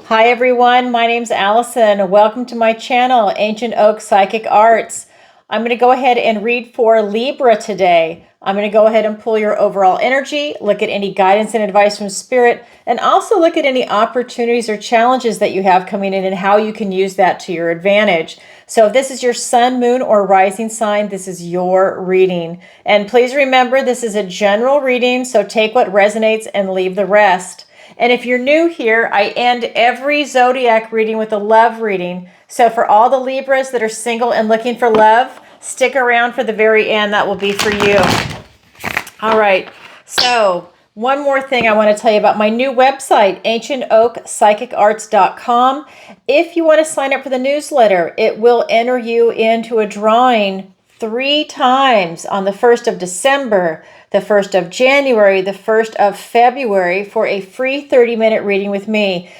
Hi everyone, my name's Allison. Welcome to my channel, Ancient Oak Psychic Arts. I'm going to go ahead and read for Libra today. I'm going to go ahead and pull your overall energy, look at any guidance and advice from Spirit, and also look at any opportunities or challenges that you have coming in and how you can use that to your advantage. So if this is your sun, moon, or rising sign, this is your reading. And please remember, this is a general reading, so take what resonates and leave the rest. And if you're new here, I end every zodiac reading with a love reading. So for all the Libras that are single and looking for love, stick around for the very end. That will be for you. All right. So one more thing I want to tell you about my new website, ancientoakpsychicarts.com. If you want to sign up for the newsletter, it will enter you into a drawing 3 times on the 1st of December, the 1st of January, the 1st of February for a free 30-minute reading with me.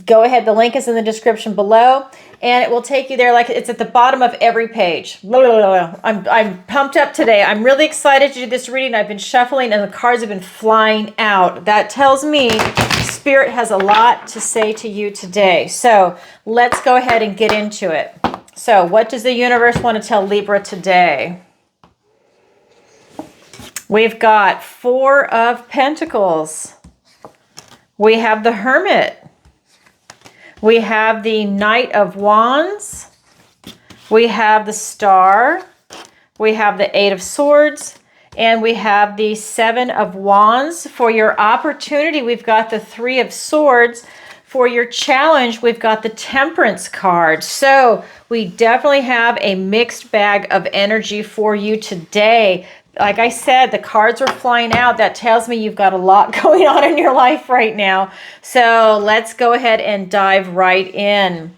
Go ahead. The link is in the description below, and it will take you there like it's at the bottom of every page. I'm pumped up today. I'm really excited to do this reading. I've been shuffling, and the cards have been flying out. That tells me Spirit has a lot to say to you today. So let's go ahead and get into it. So what does the universe want to tell Libra today? We've got 4 of Pentacles. We have the Hermit. We have the Knight of Wands. We have the Star. We have the 8 of Swords. And we have the 7 of Wands. For your opportunity, we've got the 3 of Swords. For your challenge, we've got the Temperance card. So we definitely have a mixed bag of energy for you today. Like I said, the cards are flying out. That tells me you've got a lot going on in your life right now. So let's go ahead and dive right in.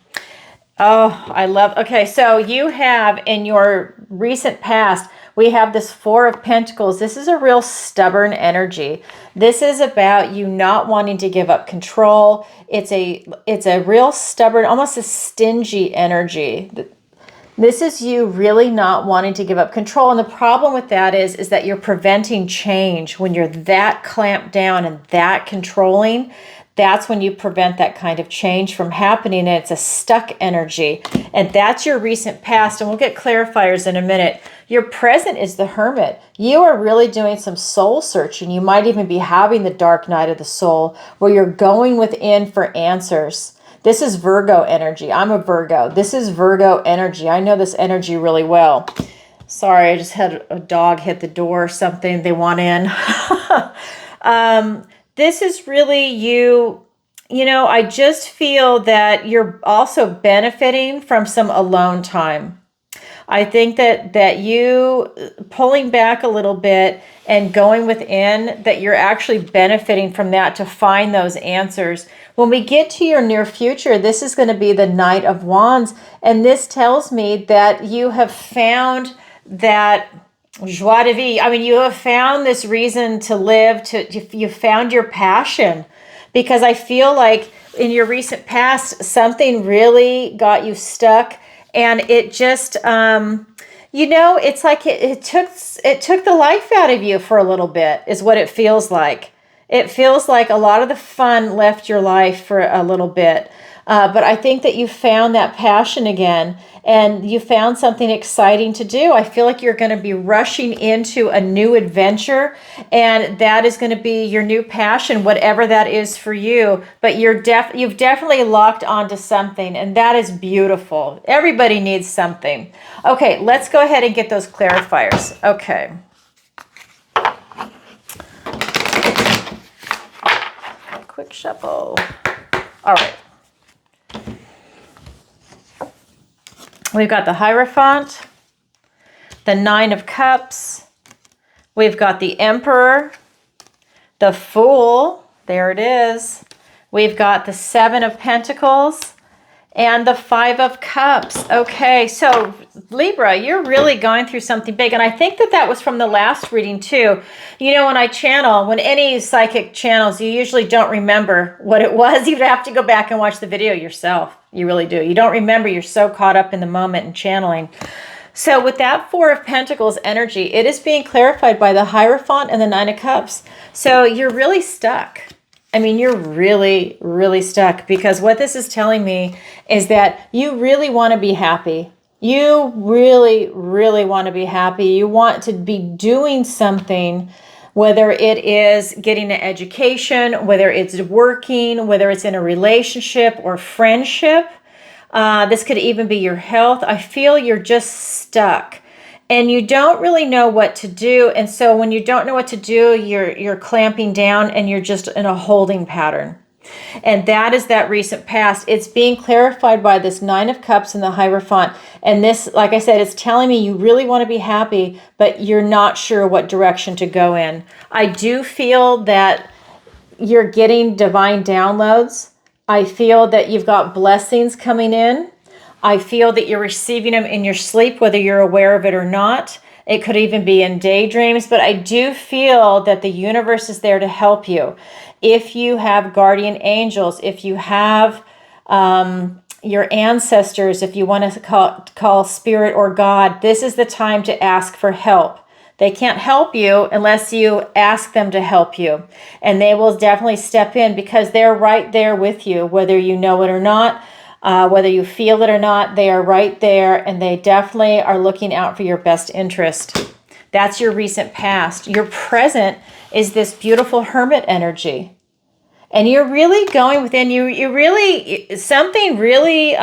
Oh, I love, okay, so you have in your recent past, we have this 4 of Pentacles. This is a real stubborn energy. This is about you not wanting to give up control. It's a real stubborn, almost a stingy energy. This is you really not wanting to give up control. And the problem with that is that you're preventing change. When you're that clamped down and that controlling, that's when you prevent that kind of change from happening. And it's a stuck energy. And that's your recent past. And we'll get clarifiers in a minute. Your present is the Hermit. You are really doing some soul searching. You might even be having the dark night of the soul where you're going within for answers. This is Virgo energy. I'm a Virgo. This is Virgo energy. I know this energy really well. Sorry, I just had a dog hit the door or something. They want in. This is really you. You know, I just feel that you're also benefiting from some alone time. I think that you pulling back a little bit and going within, that you're actually benefiting from that to find those answers. When we get to your near future, this is going to be the Knight of Wands. And this tells me that you have found that joie de vivre. I mean, you have found this reason to live, you found your passion. Because I feel like in your recent past, something really got you stuck. And it just, you know, it's like it took the life out of you for a little bit is what it feels like. It feels like a lot of the fun left your life for a little bit. But I think that you found that passion again and you found something exciting to do. I feel like you're going to be rushing into a new adventure, and that is going to be your new passion, whatever that is for you. But you've definitely locked onto something, and that is beautiful. Everybody needs something. Okay, let's go ahead and get those clarifiers. Okay. Quick shuffle. All right. We've got the Hierophant, the 9 of Cups. We've got the Emperor, the Fool. There it is. We've got the 7 of Pentacles and the 5 of Cups. Okay, so Libra, you're really going through something big. And I think that was from the last reading too. You know, when any psychic channels, you usually don't remember what it was. You have to go back and watch the video yourself. You really do. You don't remember. You're so caught up in the moment and channeling. So with that 4 of Pentacles energy, it is being clarified by the Hierophant and the 9 of Cups. So you're really stuck. I mean, you're really, really stuck, because what this is telling me is that you really want to be happy. You really, really want to be happy. You want to be doing something, whether it is getting an education, whether it's working, whether it's in a relationship or friendship. This could even be your health. I feel you're just stuck and you don't really know what to do. And so when you don't know what to do, you're clamping down and you're just in a holding pattern. And that is that recent past. It's being clarified by this Nine of Cups and the Hierophant. And this, like I said, it's telling me you really want to be happy, but you're not sure what direction to go in. I do feel that you're getting divine downloads. I feel that you've got blessings coming in. I feel that you're receiving them in your sleep, whether you're aware of it or not. It could even be in daydreams, but I do feel that the universe is there to help you. If you have guardian angels, if you have your ancestors, if you want to call spirit or God, this is the time to ask for help. They can't help you unless you ask them to help you. And they will definitely step in because they're right there with you, whether you know it or not, whether you feel it or not, they are right there and they definitely are looking out for your best interest. That's your recent past. Your present is this beautiful hermit energy. And you're really going within you. You really, something really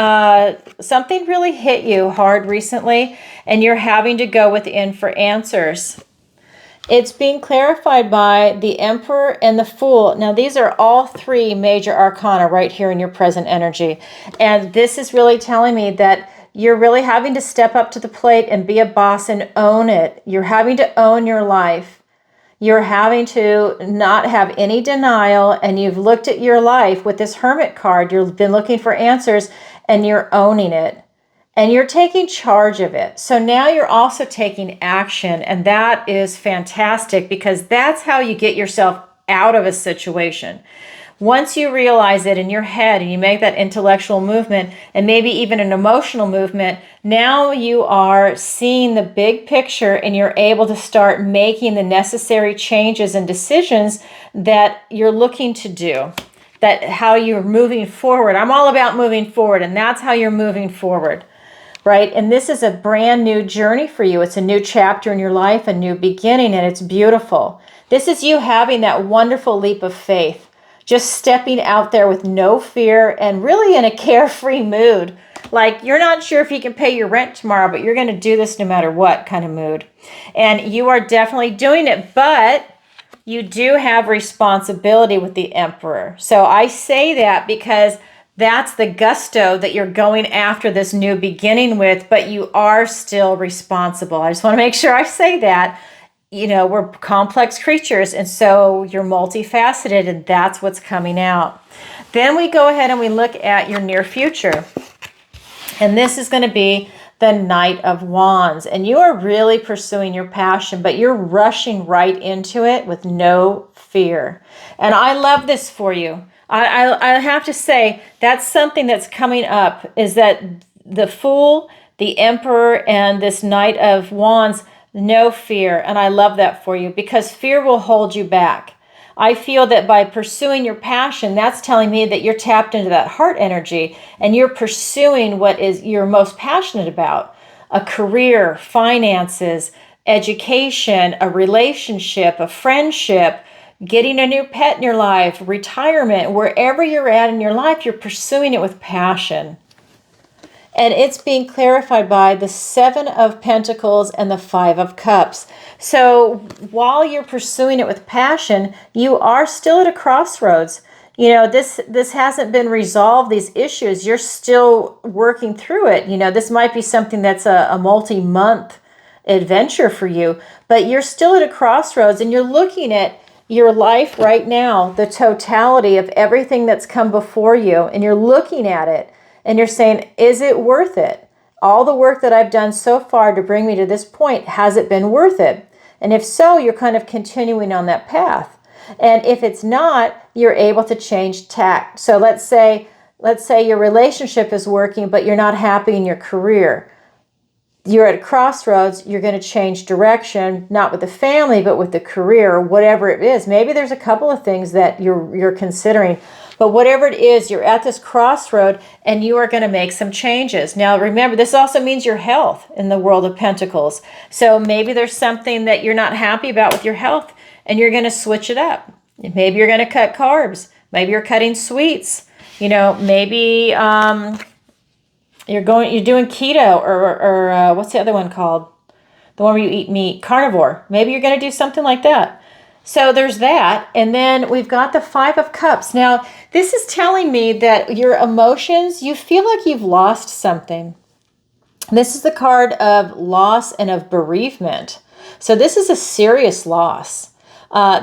hit you hard recently, and you're having to go within for answers. It's being clarified by the Emperor and the Fool. Now, these are all three major arcana right here in your present energy. And this is really telling me that you're really having to step up to the plate and be a boss and own it. You're having to own your life. You're having to not have any denial, and you've looked at your life with this Hermit card. You've been looking for answers, and you're owning it. And you're taking charge of it. So now you're also taking action, and that is fantastic because that's how you get yourself out of a situation. Once you realize it in your head and you make that intellectual movement and maybe even an emotional movement, now you are seeing the big picture and you're able to start making the necessary changes and decisions that you're looking to do. That how you're moving forward. I'm all about moving forward, and that's how you're moving forward. Right? And this is a brand new journey for you. It's a new chapter in your life, a new beginning, and it's beautiful. This is you having that wonderful leap of faith, just stepping out there with no fear and really in a carefree mood. Like you're not sure if you can pay your rent tomorrow, but you're going to do this no matter what kind of mood. And you are definitely doing it, but you do have responsibility with the Emperor. So I say that because that's the gusto that you're going after this new beginning with, but you are still responsible. I just want to make sure I say that. You know, we're complex creatures, and so you're multifaceted, and that's what's coming out. Then we go ahead and we look at your near future. And this is going to be the Knight of Wands. And you are really pursuing your passion, but you're rushing right into it with no fear. And I love this for you. I have to say, that's something that's coming up, is that the Fool, the Emperor, and this Knight of Wands, no fear. And I love that for you because fear will hold you back. I feel that by pursuing your passion, that's telling me that you're tapped into that heart energy and you're pursuing what is you're most passionate about. A career, finances, education, a relationship, a friendship, getting a new pet in your life, retirement, wherever you're at in your life, you're pursuing it with passion. And it's being clarified by the Seven of Pentacles and the Five of Cups. So while you're pursuing it with passion, you are still at a crossroads. You know, this hasn't been resolved, these issues. You're still working through it. You know, this might be something that's a multi-month adventure for you, but you're still at a crossroads and you're looking at your life right now, the totality of everything that's come before you, and you're looking at it and you're saying, is it worth it? All the work that I've done so far to bring me to this point, has it been worth it? And if so, you're kind of continuing on that path. And if it's not, you're able to change tack. So let's say your relationship is working, but you're not happy in your career. you're at a crossroads, you're going to change direction, not with the family, but with the career, whatever it is. Maybe there's a couple of things that you're considering, but whatever it is, you're at this crossroad and you are going to make some changes. Now, remember, this also means your health in the world of Pentacles. So maybe there's something that you're not happy about with your health and you're going to switch it up. Maybe you're going to cut carbs. Maybe you're cutting sweets. Maybe you're doing keto or what's the other one called? The one where you eat meat, carnivore. Maybe you're going to do something like that. So there's that. And then we've got the Five of Cups. Now, this is telling me that your emotions, you feel like you've lost something. This is the card of loss and of bereavement. So this is a serious loss.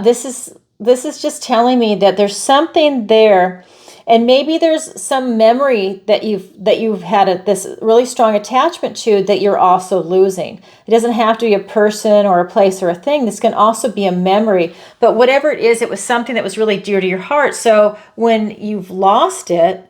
This is just telling me that there's something there, and maybe there's some memory that you've had this really strong attachment to that you're also losing. It doesn't have to be a person or a place or a thing. This can also be a memory. But whatever it is, it was something that was really dear to your heart. So when you've lost it,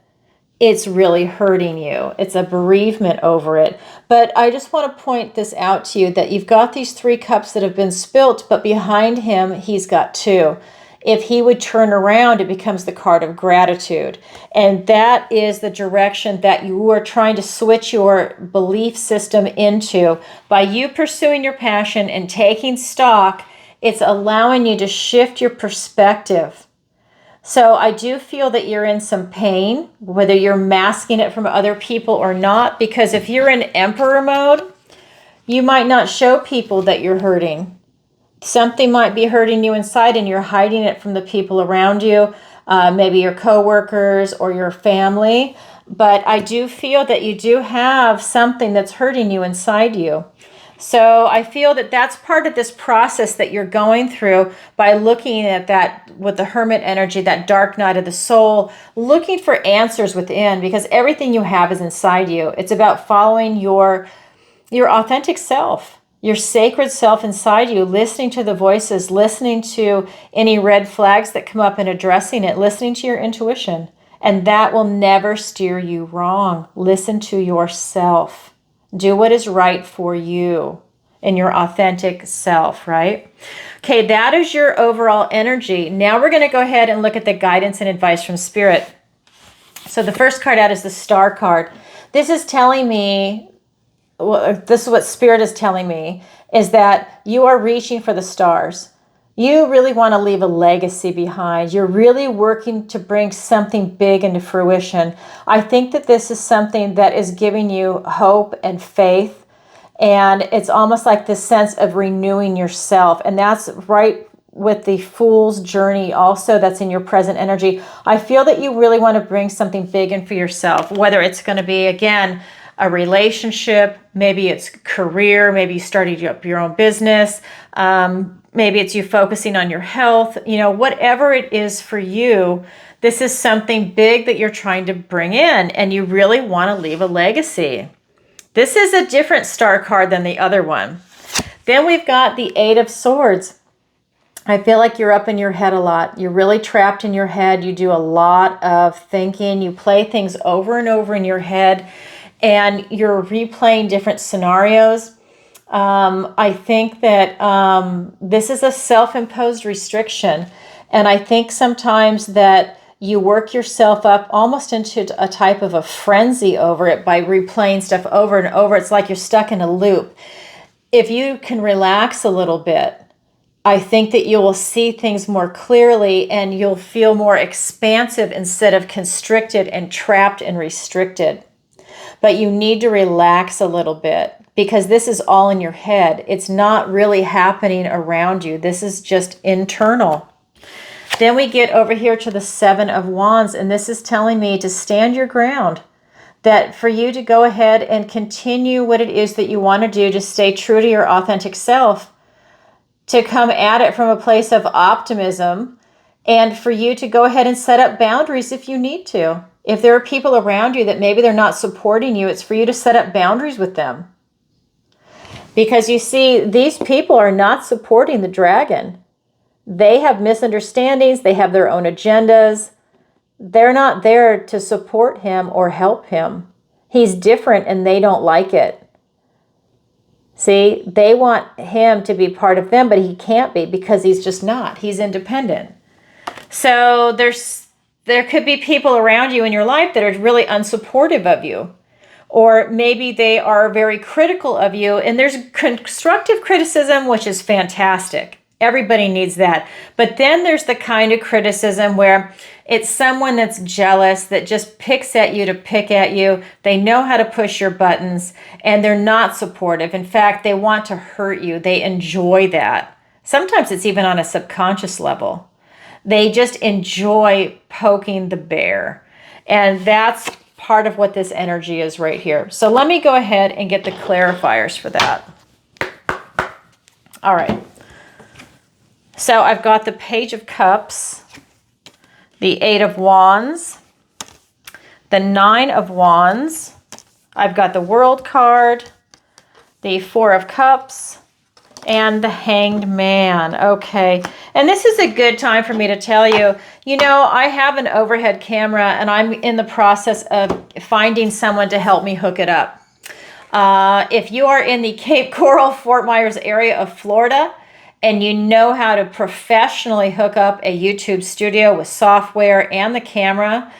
it's really hurting you. It's a bereavement over it. But I just want to point this out to you that you've got these 3 cups that have been spilt, but behind him, he's got 2. If he would turn around, it becomes the card of gratitude. And that is the direction that you are trying to switch your belief system into. By you pursuing your passion and taking stock, it's allowing you to shift your perspective. So I do feel that you're in some pain, whether you're masking it from other people or not, because if you're in emperor mode, you might not show people that you're hurting. Something might be hurting you inside and you're hiding it from the people around you, maybe your coworkers or your family. But I do feel that you do have something that's hurting you inside you. So I feel that that's part of this process that you're going through by looking at that with the Hermit energy, that dark night of the soul, looking for answers within, because everything you have is inside you. It's about following your authentic self, your sacred self inside you, listening to the voices, listening to any red flags that come up and addressing it, listening to your intuition. And that will never steer you wrong. Listen to yourself. Do what is right for you and your authentic self, right? Okay, that is your overall energy. Now we're going to go ahead and look at the guidance and advice from Spirit. So the first card out is the Star card. This is telling me, this is what Spirit is telling me, is that you are reaching for the stars. You really want to leave a legacy behind. You're really working to bring something big into fruition. I think that this is something that is giving you hope and faith. And it's almost like this sense of renewing yourself. And that's right with the Fool's journey also, that's in your present energy. I feel that you really want to bring something big in for yourself, whether it's going to be, again, a relationship, maybe it's career, maybe you started up your own business, maybe it's you focusing on your health, whatever it is for you, this is something big that you're trying to bring in, and you really want to leave a legacy. This is a different star card than the other one. Then we've got the Eight of Swords. I feel like you're up in your head a lot. You're really trapped in your head. You do a lot of thinking. You play things over and over in your head, and you're replaying different scenarios. I think that this is a self-imposed restriction. And I think sometimes that you work yourself up almost into a type of a frenzy over it by replaying stuff over and over. It's like you're stuck in a loop. If you can relax a little bit, I think that you will see things more clearly and you'll feel more expansive instead of constricted and trapped and restricted. But you need to relax a little bit because this is all in your head. It's not really happening around you. This is just internal. Then we get over here to the Seven of Wands, and this is telling me to stand your ground. That for you to go ahead and continue what it is that you want to do, to stay true to your authentic self, to come at it from a place of optimism, and for you to go ahead and set up boundaries if you need to. If there are people around you that maybe they're not supporting you, it's for you to set up boundaries with them. Because you see, these people are not supporting the dragon. They have misunderstandings. They have their own agendas. They're not there to support him or help him. He's different and they don't like it. See, they want him to be part of them, but he can't be because he's just not. He's independent. So there could be people around you in your life that are really unsupportive of you. Or maybe they are very critical of you. And there's constructive criticism, which is fantastic. Everybody needs that. But then there's the kind of criticism where it's someone that's jealous, that just picks at you to pick at you. They know how to push your buttons, and they're not supportive. In fact, they want to hurt you. They enjoy that. Sometimes it's even on a subconscious level. They just enjoy poking the bear. And that's part of what this energy is right here. So let me go ahead and get the clarifiers for that. All right. So I've got the Page of Cups, the Eight of Wands, the Nine of Wands. I've got the World card, the Four of Cups, and the Hanged Man. Okay. And this is a good time for me to tell you, you know, I have an overhead camera and I'm in the process of finding someone to help me hook it up. If you are in the Cape Coral, Fort Myers area of Florida, and you know how to professionally hook up a YouTube studio with software and the camera,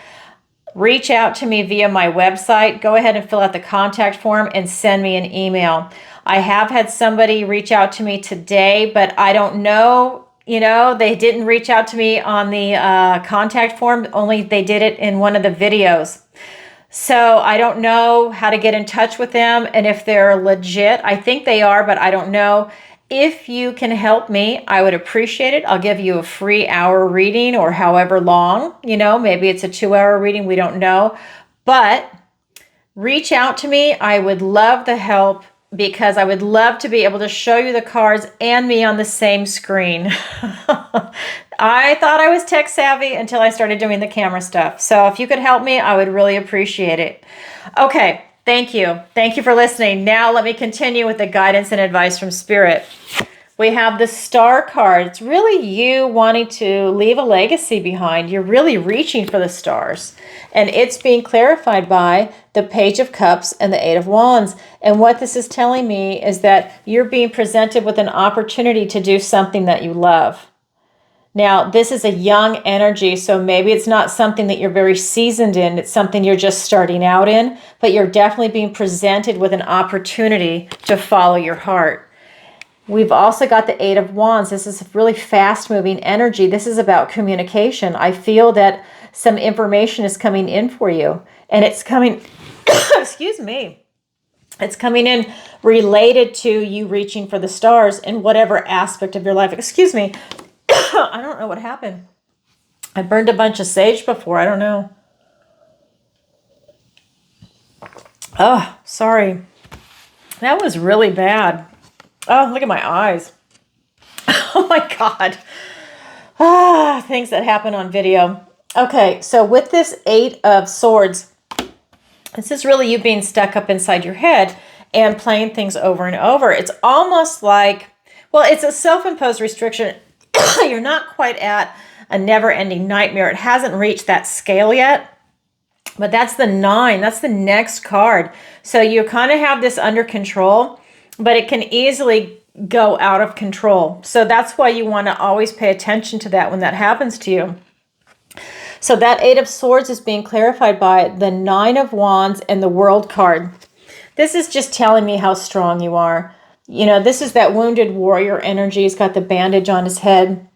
reach out to me via my website. Go ahead and fill out the contact form and send me an email. I have had somebody reach out to me today, but I don't know, you know, they didn't reach out to me on the contact form, only they did it in one of the videos. So I don't know how to get in touch with them and if they're legit. I think they are, but I don't know. If you can help me, I would appreciate it. I'll give you a free hour reading or however long, you know, maybe it's a 2-hour reading. We don't know, but reach out to me. I would love the help because I would love to be able to show you the cards and me on the same screen. I thought I was tech savvy until I started doing the camera stuff. So if you could help me, I would really appreciate it. Okay. Thank you. Thank you for listening. Now let me continue with the guidance and advice from Spirit. We have the Star card. It's really you wanting to leave a legacy behind. You're really reaching for the stars. And it's being clarified by the Page of Cups and the Eight of Wands. And what this is telling me is that you're being presented with an opportunity to do something that you love. Now, this is a young energy, so maybe it's not something that you're very seasoned in. It's something you're just starting out in, but you're definitely being presented with an opportunity to follow your heart. We've also got the Eight of Wands. This is really fast-moving energy. This is about communication. I feel that some information is coming in for you, and it's coming, excuse me, it's coming in related to you reaching for the stars in whatever aspect of your life. Excuse me. I don't know what happened. I burned a bunch of sage before. I don't know. Oh, sorry. That was really bad. Oh, look at my eyes. Oh my God. Ah, things that happen on video. Okay, so with this Eight of Swords, this is really you being stuck up inside your head and playing things over and over. It's almost like, well, it's a self-imposed restriction. You're not quite at a never-ending nightmare. It hasn't reached that scale yet, but that's the 9. That's the next card. So you kind of have this under control, but it can easily go out of control. So that's why you want to always pay attention to that when that happens to you. So that Eight of Swords is being clarified by the Nine of Wands and the World card. This is just telling me how strong you are. You know, this is that wounded warrior energy. He's got the bandage on his head.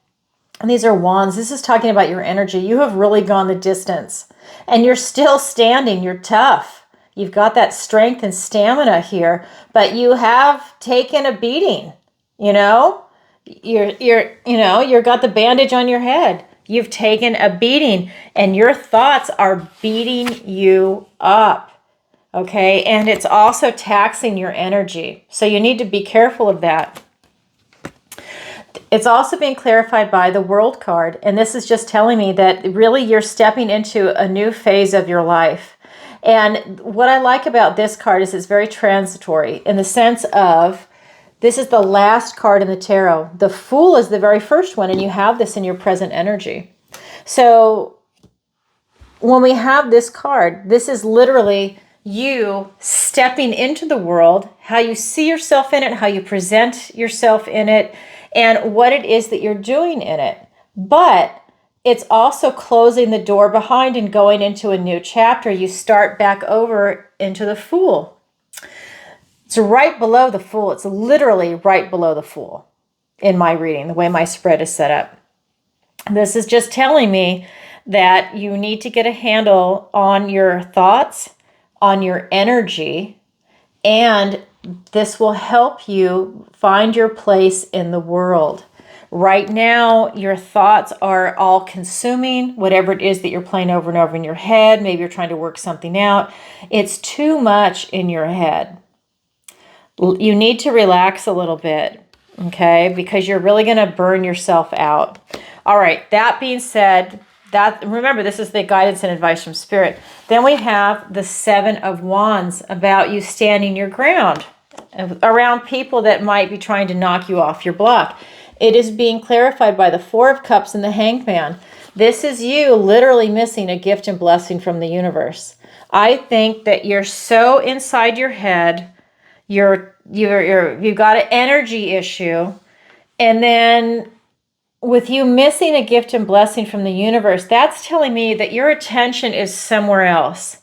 And these are wands. This is talking about your energy. You have really gone the distance. And you're still standing. You're tough. You've got that strength and stamina here. But you have taken a beating. You know? You've got the bandage on your head. You've taken a beating. And your thoughts are beating you up. Okay, and it's also taxing your energy. So you need to be careful of that. It's also being clarified by the World card. And this is just telling me that really you're stepping into a new phase of your life. And what I like about this card is it's very transitory in the sense of this is the last card in the tarot. The Fool is the very first one, and you have this in your present energy. So when we have this card, this is literally you stepping into the world, how you see yourself in it, how you present yourself in it, and what it is that you're doing in it. But it's also closing the door behind and going into a new chapter. You start back over into the Fool. It's right below the Fool. It's literally right below the Fool in my reading, the way my spread is set up. This is just telling me that you need to get a handle on your thoughts, on your energy, and this will help you find your place in the world. Right now, your thoughts are all consuming, whatever it is that you're playing over and over in your head. Maybe you're trying to work something out. It's too much in your head. You need to relax a little bit, okay? Because you're really going to burn yourself out. All right, that being said, remember, this is the guidance and advice from Spirit. Then we have the Seven of Wands, about you standing your ground around people that might be trying to knock you off your block. It is being clarified by the Four of Cups and the Hanged Man. This is you literally missing a gift and blessing from the universe. I think that you're so inside your head, you've got an energy issue, and then with you missing a gift and blessing from the universe, that's telling me that your attention is somewhere else.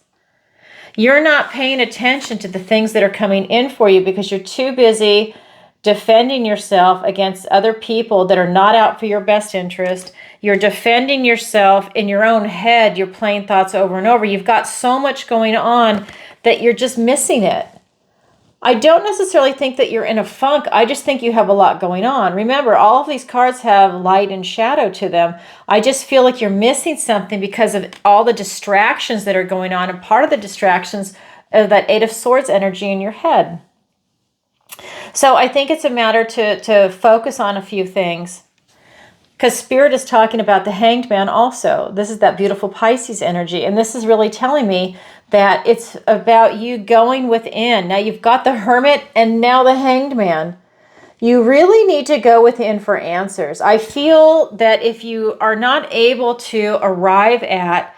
You're not paying attention to the things that are coming in for you because you're too busy defending yourself against other people that are not out for your best interest. You're defending yourself in your own head. You're playing thoughts over and over. You've got so much going on that you're just missing it. I don't necessarily think that you're in a funk. I just think you have a lot going on. Remember, all of these cards have light and shadow to them. I just feel like you're missing something because of all the distractions that are going on. And part of the distractions of that Eight of Swords energy in your head. So I think it's a matter to focus on a few things. Because Spirit is talking about the Hanged Man also. This is that beautiful Pisces energy. And this is really telling me that it's about you going within. Now you've got the Hermit and now the Hanged Man. You really need to go within for answers. I feel that if you are not able to arrive at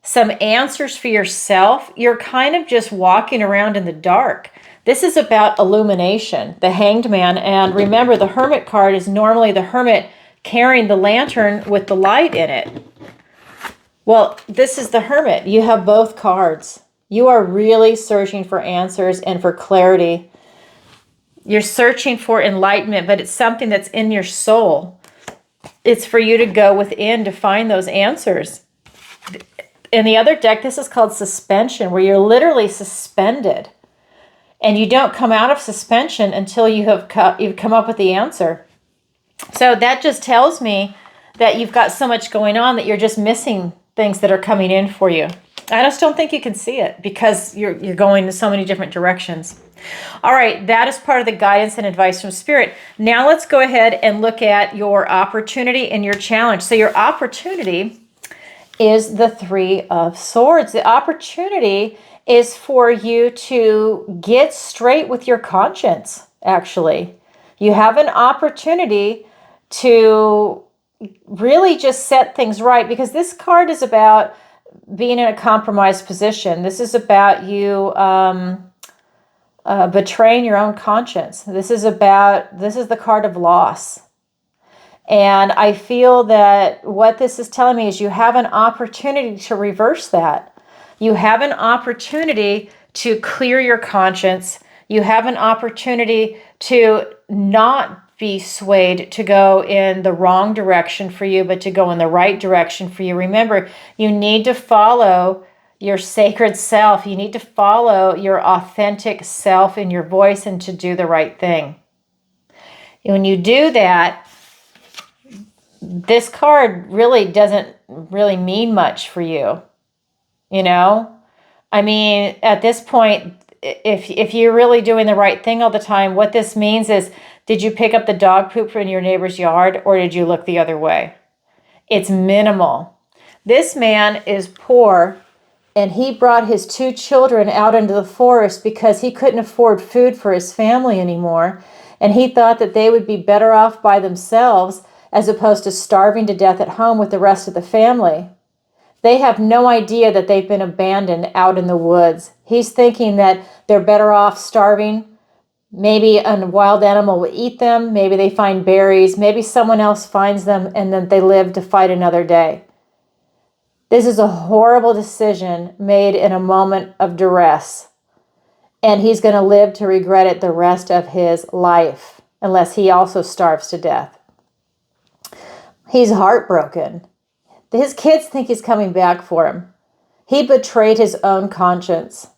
some answers for yourself, you're kind of just walking around in the dark. This is about illumination, the Hanged Man. And remember, the Hermit card is normally the Hermit carrying the lantern with the light in it. Well, this is the Hermit. You have both cards. You are really searching for answers and for clarity. You're searching for enlightenment, but it's something that's in your soul. It's for you to go within to find those answers. In the other deck, this is called suspension, where you're literally suspended. And you don't come out of suspension until you've come up with the answer. So that just tells me that you've got so much going on that you're just missing things that are coming in for you. I just don't think you can see it because you're going in so many different directions. All right, that is part of the guidance and advice from Spirit. Now let's go ahead and look at your opportunity and your challenge. So your opportunity is the Three of Swords. The opportunity is for you to get straight with your conscience, actually. You have an opportunity to really just set things right, because this card is about being in a compromised position. This is about you betraying your own conscience. This is the card of loss. And I feel that what this is telling me is you have an opportunity to reverse that. You have an opportunity to clear your conscience. You have an opportunity to not be swayed to go in the wrong direction for you, but to go in the right direction for you. Remember, you need to follow your sacred self. You need to follow your authentic self in your voice and to do the right thing. When you do that, this card really doesn't really mean much for you. You know? I mean, at this point, if you're really doing the right thing all the time, what this means is, did you pick up the dog poop in your neighbor's yard, or did you look the other way? It's minimal. This man is poor, and he brought his 2 children out into the forest because he couldn't afford food for his family anymore, and he thought that they would be better off by themselves as opposed to starving to death at home with the rest of the family. They have no idea that they've been abandoned out in the woods. He's thinking that they're better off starving. Maybe a wild animal will eat them. Maybe they find berries. Maybe someone else finds them and then they live to fight another day. This is a horrible decision made in a moment of duress. And he's going to live to regret it the rest of his life, unless he also starves to death. He's heartbroken. His kids think he's coming back for him. He betrayed his own conscience.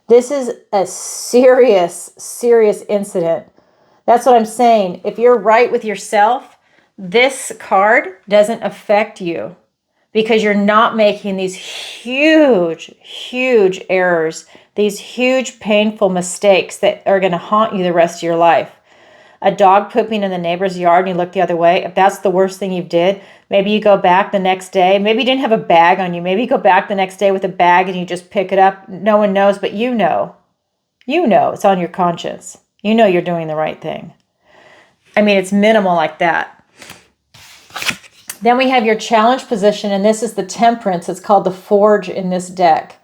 This is a serious, serious incident. That's what I'm saying. If you're right with yourself, this card doesn't affect you because you're not making these huge, huge errors, these huge, painful mistakes that are going to haunt you the rest of your life. A dog pooping in the neighbor's yard and you look the other way, if that's the worst thing you did, maybe you go back the next day. Maybe you didn't have a bag on you. Maybe you go back the next day with a bag and you just pick it up. No one knows, but you know. You know it's on your conscience. You know you're doing the right thing. I mean, it's minimal like that. Then we have your challenge position, and this is the Temperance. It's called the Forge in this deck.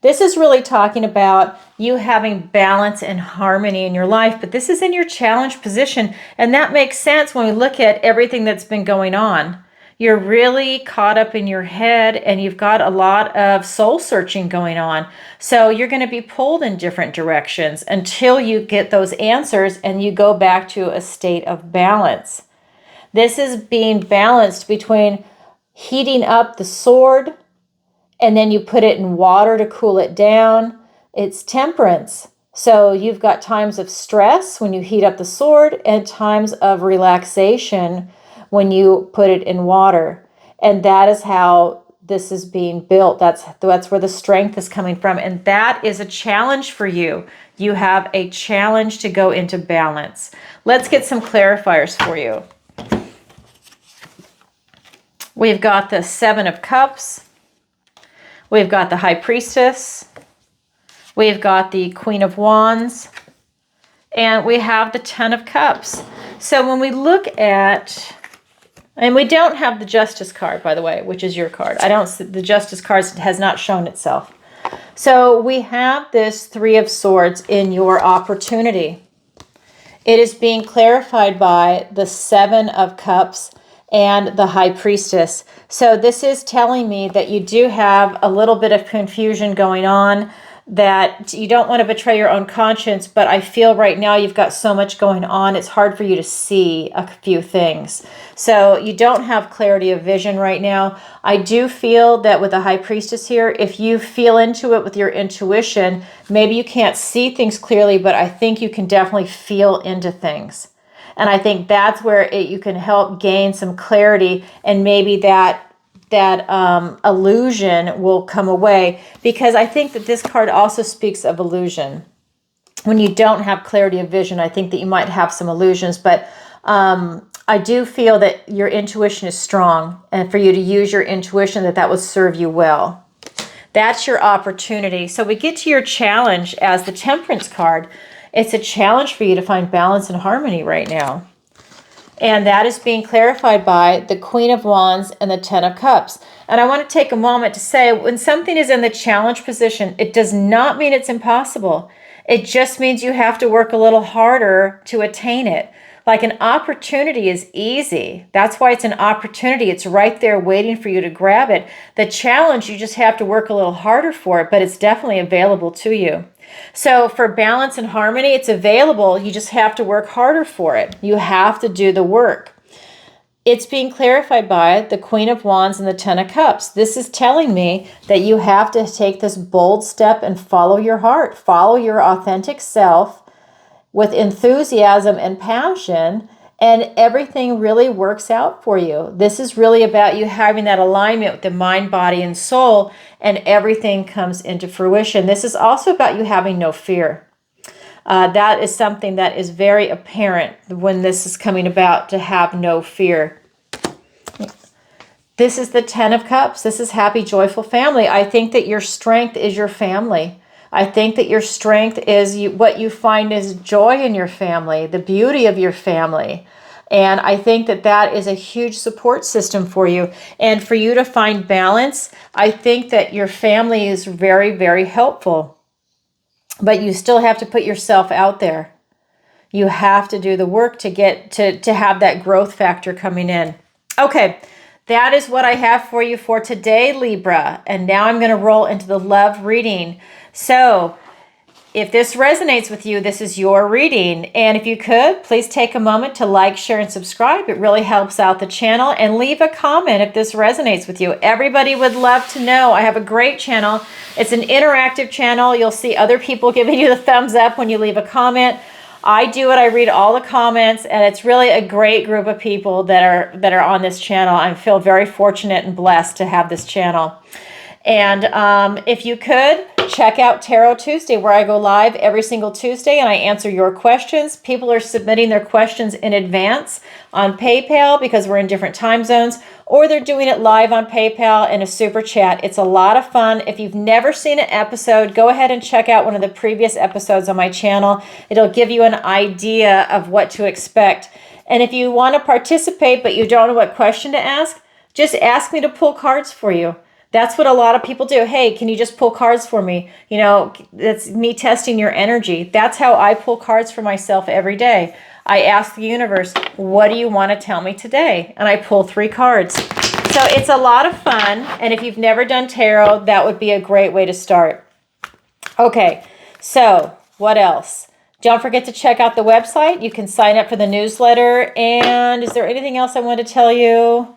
This is really talking about you having balance and harmony in your life, but this is in your challenge position, and that makes sense when we look at everything that's been going on. You're really caught up in your head, and you've got a lot of soul searching going on. So you're going to be pulled in different directions until you get those answers and you go back to a state of balance. This is being balanced between heating up the sword and then you put it in water to cool it down. It's temperance. So you've got times of stress when you heat up the sword and times of relaxation when you put it in water. And that is how this is being built. That's where the strength is coming from. And that is a challenge for you. You have a challenge to go into balance. Let's get some clarifiers for you. We've got the Seven of Cups. We've got the High Priestess. We've got the Queen of Wands. And we have the Ten of Cups. So when we look at, and we don't have the Justice card, by the way, which is your card. The Justice card has not shown itself. So we have this Three of Swords in your opportunity. It is being clarified by the Seven of Cups and the High Priestess. So this is telling me that you do have a little bit of confusion going on, that you don't want to betray your own conscience, but I feel right now you've got so much going on, it's hard for you to see a few things. So you don't have clarity of vision right now. I do feel that with the High Priestess here, if you feel into it with your intuition, maybe you can't see things clearly, but I think you can definitely feel into things. And I think that's where you can help gain some clarity, and maybe that illusion will come away, because I think that this card also speaks of illusion. When you don't have clarity of vision, I think that you might have some illusions, but I do feel that your intuition is strong, and for you to use your intuition, that would serve you well. That's your opportunity. So we get to your challenge as the Temperance card. It's a challenge for you to find balance and harmony right now. And that is being clarified by the Queen of Wands and the Ten of Cups. And I want to take a moment to say, when something is in the challenge position, it does not mean it's impossible. It just means you have to work a little harder to attain it. Like an opportunity is easy. That's why it's an opportunity. It's right there waiting for you to grab it. The challenge, you just have to work a little harder for it, but it's definitely available to you. So for balance and harmony, it's available. You just have to work harder for it. You have to do the work. It's being clarified by the Queen of Wands and the Ten of Cups. This is telling me that you have to take this bold step and follow your heart, follow your authentic self with enthusiasm and passion, and everything really works out for you. This is really about you having that alignment with the mind, body, and soul, and everything comes into fruition. This is also about you having no fear. That is something that is very apparent when this is coming about, to have no fear. This is the Ten of Cups. This is happy, joyful family. I think that your strength is your family. I think that your strength is what you find is joy in your family, the beauty of your family. And I think that that is a huge support system for you. And for you to find balance, I think that your family is very, very helpful. But you still have to put yourself out there. You have to do the work to get to have that growth factor coming in. Okay, that is what I have for you for today, Libra. And now I'm going to roll into the love reading. So if this resonates with you, this is your reading. And if you could, please take a moment to like, share, and subscribe. It really helps out the channel. And leave a comment if this resonates with you. Everybody would love to know. I have a great channel. It's an interactive channel. You'll see other people giving you the thumbs up when you leave a comment. I do it. I read all the comments, and it's really a great group of people that are on this channel. I feel very fortunate and blessed to have this channel. And if you could, check out Tarot Tuesday, where I go live every single Tuesday and I answer your questions. People are submitting their questions in advance on PayPal because we're in different time zones, or they're doing it live on PayPal in a super chat. It's a lot of fun. If you've never seen an episode, go ahead and check out one of the previous episodes on my channel. It'll give you an idea of what to expect. And if you want to participate but you don't know what question to ask, just ask me to pull cards for you. That's what a lot of people do. Hey, can you just pull cards for me? You know, that's me testing your energy. That's how I pull cards for myself every day. I ask the universe, what do you want to tell me today? And I pull 3 cards. So it's a lot of fun. And if you've never done tarot, that would be a great way to start. Okay, so what else? Don't forget to check out the website. You can sign up for the newsletter. And is there anything else I want to tell you?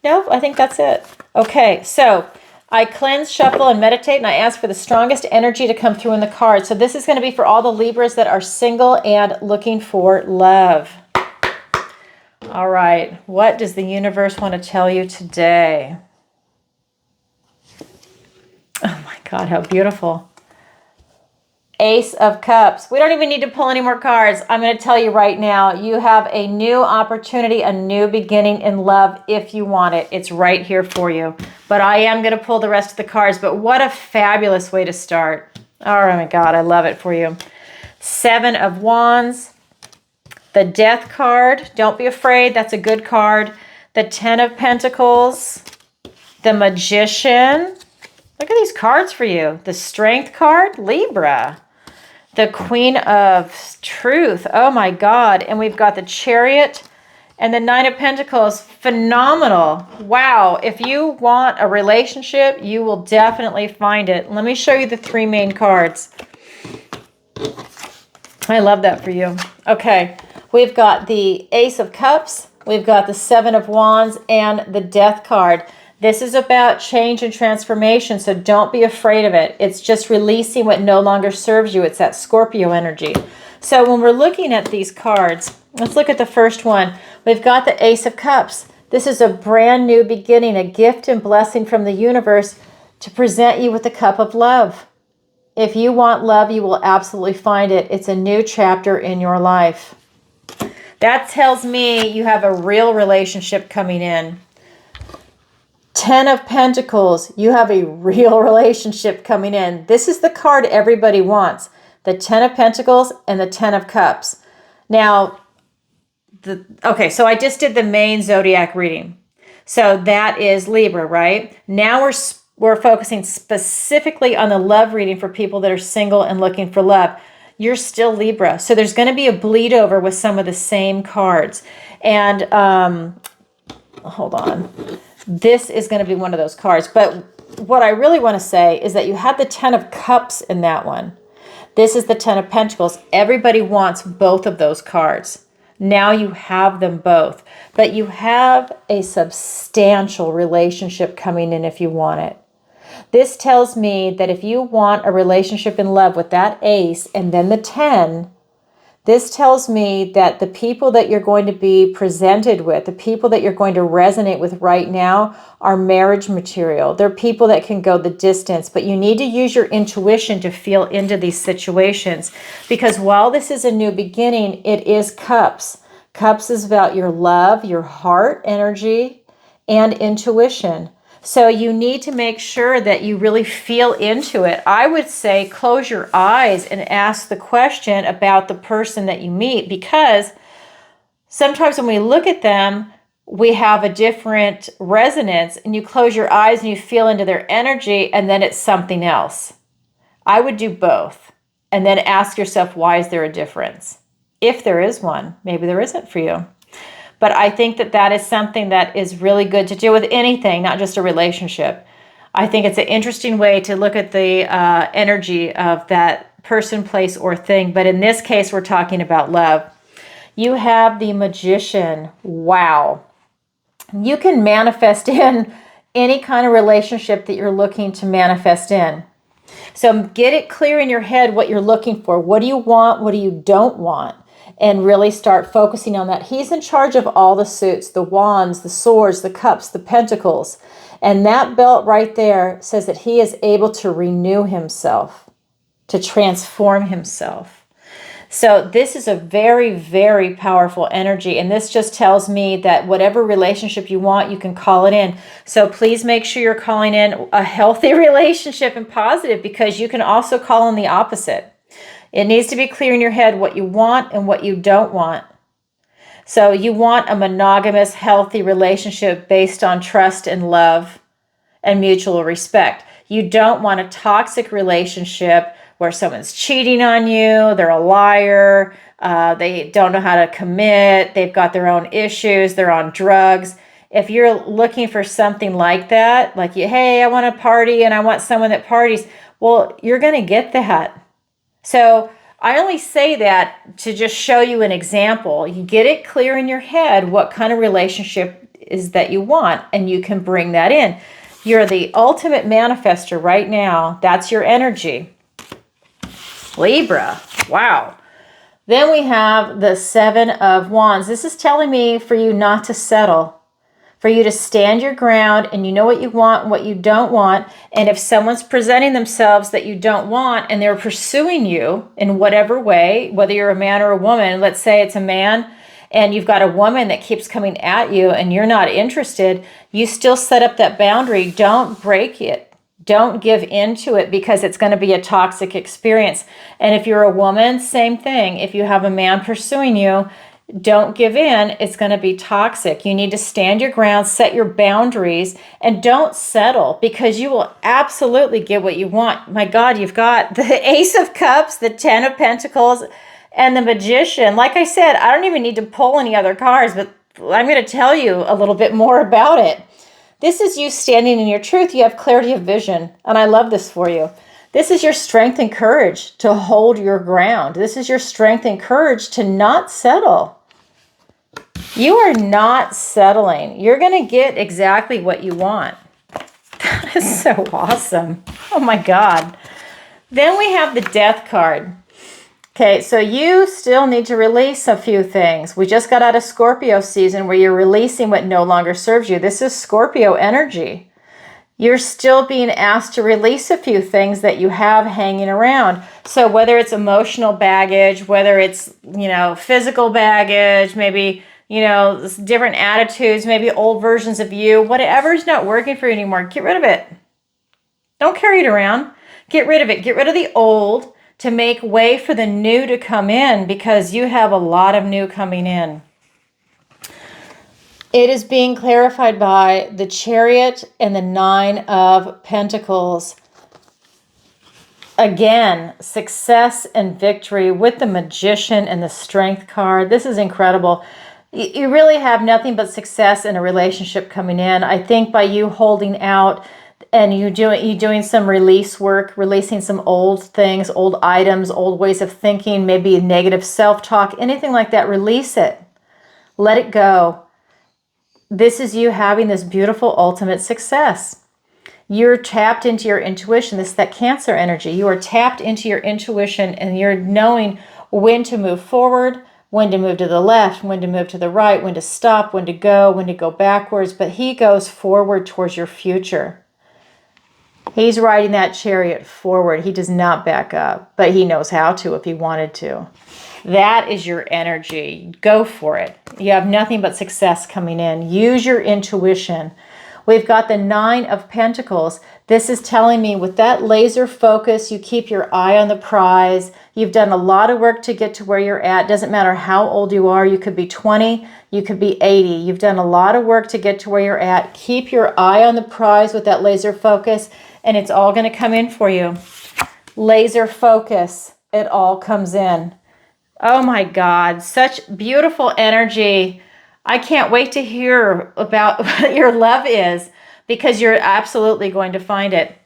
No, I think that's it. Okay, so I cleanse, shuffle, and meditate, and I ask for the strongest energy to come through in the card. So this is going to be for all the Libras that are single and looking for love. All right, what does the universe want to tell you today? Oh my God, how beautiful. Ace of Cups. We don't even need to pull any more cards. I'm going to tell you right now, you have a new opportunity, a new beginning in love if you want it. It's right here for you. But I am going to pull the rest of the cards. But what a fabulous way to start. Oh my God, I love it for you. 7 of Wands. The Death card. Don't be afraid. That's a good card. The 10 of Pentacles. The Magician. Look at these cards for you. The Strength card. Libra. The Queen of Truth. Oh my God. And we've got the Chariot and the 9 of Pentacles. Phenomenal. Wow. If you want a relationship, you will definitely find it. Let me show you the 3 main cards. I love that for you. Okay. We've got the Ace of Cups. We've got the 7 of Wands and the Death card. This is about change and transformation, so don't be afraid of it. It's just releasing what no longer serves you. It's that Scorpio energy. So when we're looking at these cards, let's look at the first one. We've got the Ace of Cups. This is a brand new beginning, a gift and blessing from the universe to present you with the cup of love. If you want love, you will absolutely find it. It's a new chapter in your life. That tells me you have a real relationship coming in. 10 of Pentacles, you have a real relationship coming in. This is the card everybody wants. The 10 of Pentacles and the 10 of Cups. Now, okay, so I just did the main zodiac reading. So that is Libra, right? Now we're focusing specifically on the love reading for people that are single and looking for love. You're still Libra. So there's going to be a bleed over with some of the same cards. And hold on. This is going to be one of those cards. But what I really want to say is that you had the 10 of Cups in that one. This is the 10 of Pentacles. Everybody wants both of those cards. Now you have them both. But you have a substantial relationship coming in if you want it. This tells me that if you want a relationship in love with that Ace and then the 10, this tells me that the people that you're going to be presented with, the people that you're going to resonate with right now are marriage material. They're people that can go the distance, but you need to use your intuition to feel into these situations. Because while this is a new beginning, it is Cups. Cups is about your love, your heart energy, and intuition. So you need to make sure that you really feel into it. I would say close your eyes and ask the question about the person that you meet, because sometimes when we look at them, we have a different resonance, and you close your eyes and you feel into their energy, and then it's something else. I would do both, and then ask yourself, why is there a difference? If there is one, maybe there isn't for you. But I think that that is something that is really good to do with anything, not just a relationship. I think it's an interesting way to look at the energy of that person, place, or thing. But in this case, we're talking about love. You have the Magician. Wow. You can manifest in any kind of relationship that you're looking to manifest in. So get it clear in your head what you're looking for. What do you want? What do you don't want? And really start focusing on that. He's in charge of all the suits, the wands, the swords, the cups, the pentacles. And that belt right there says that he is able to renew himself, to transform himself. So this is a very, very powerful energy. And this just tells me that whatever relationship you want, you can call it in. So please make sure you're calling in a healthy relationship and positive, because you can also call in the opposite. It needs to be clear in your head what you want and what you don't want. So you want a monogamous, healthy relationship based on trust and love and mutual respect. You don't want a toxic relationship where someone's cheating on you, they're a liar, they don't know how to commit, they've got their own issues, they're on drugs. If you're looking for something like that, like, hey, I want to party and I want someone that parties, well, you're going to get that. So I only say that to just show you an example. You get it clear in your head what kind of relationship is that you want, and you can bring that in. You're the ultimate manifester right now. That's your energy. Libra. Wow. Then we have the Seven of Wands. This is telling me for you not to settle, for you to stand your ground, and you know what you want and what you don't want. And if someone's presenting themselves that you don't want and they're pursuing you in whatever way, whether you're a man or a woman, let's say it's a man and you've got a woman that keeps coming at you and you're not interested, you still set up that boundary. Don't break it. Don't give into it, because it's going to be a toxic experience. And if you're a woman, same thing. If you have a man pursuing you, don't give in. It's going to be toxic. You need to stand your ground, set your boundaries, and don't settle, because you will absolutely get what you want. My God, you've got the Ace of Cups, the Ten of Pentacles, and the Magician. Like I said, I don't even need to pull any other cards, but I'm going to tell you a little bit more about it. This is you standing in your truth. You have clarity of vision, and I love this for you. This is your strength and courage to hold your ground. This is your strength and courage to not settle. You are not settling. You're going to get exactly what you want. That is so awesome. Oh my God. Then we have the Death card. Okay, so you still need to release a few things. We just got out of Scorpio season where you're releasing what no longer serves you. This is Scorpio energy. You're still being asked to release a few things that you have hanging around. So whether it's emotional baggage, whether it's, physical baggage, maybe, different attitudes, maybe old versions of you, whatever's not working for you anymore, get rid of it. Don't carry it around. Get rid of it. Get rid of the old to make way for the new to come in, because you have a lot of new coming in. It is being clarified by the Chariot and the Nine of Pentacles. Again, success and victory with the Magician and the Strength card. This is incredible. You really have nothing but success in a relationship coming in. I think by you holding out and you doing some release work, releasing some old things, old items, old ways of thinking, maybe negative self-talk, anything like that, release it. Let it go. This is you having this beautiful ultimate success. You're tapped into your intuition. This is that Cancer energy. You are tapped into your intuition, and you're knowing when to move forward, when to move to the left, when to move to the right, when to stop, when to go backwards. But he goes forward towards your future. He's riding that chariot forward. He does not back up, but he knows how to if he wanted to. That is your energy. Go for it. You have nothing but success coming in. Use your intuition. We've got the 9 of Pentacles. This is telling me with that laser focus, you keep your eye on the prize. You've done a lot of work to get to where you're at. Doesn't matter how old you are. You could be 20, you could be 80. You've done a lot of work to get to where you're at. Keep your eye on the prize with that laser focus, and it's all going to come in for you. Laser focus. It all comes in. Oh my God, such beautiful energy. I can't wait to hear about what your love is, because you're absolutely going to find it.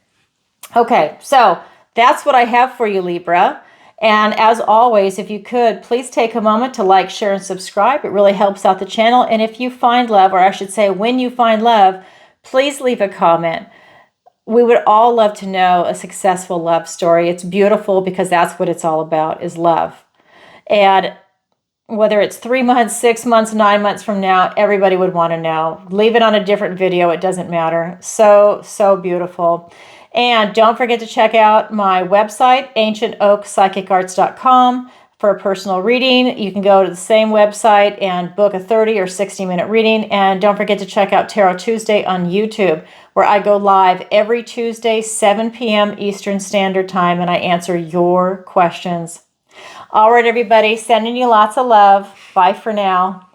Okay, so that's what I have for you, Libra. And as always, if you could, please take a moment to like, share, and subscribe. It really helps out the channel. And if you find love, or I should say when you find love, please leave a comment. We would all love to know a successful love story. It's beautiful because that's what it's all about, is love. And whether it's 3 months, 6 months, 9 months from now, everybody would want to know. Leave it on a different video. It doesn't matter. So, so beautiful. And don't forget to check out my website, ancientoakpsychicarts.com, for a personal reading. You can go to the same website and book a 30 or 60-minute reading. And don't forget to check out Tarot Tuesday on YouTube, where I go live every Tuesday, 7 p.m. Eastern Standard Time, and I answer your questions. All right, everybody, sending you lots of love. Bye for now.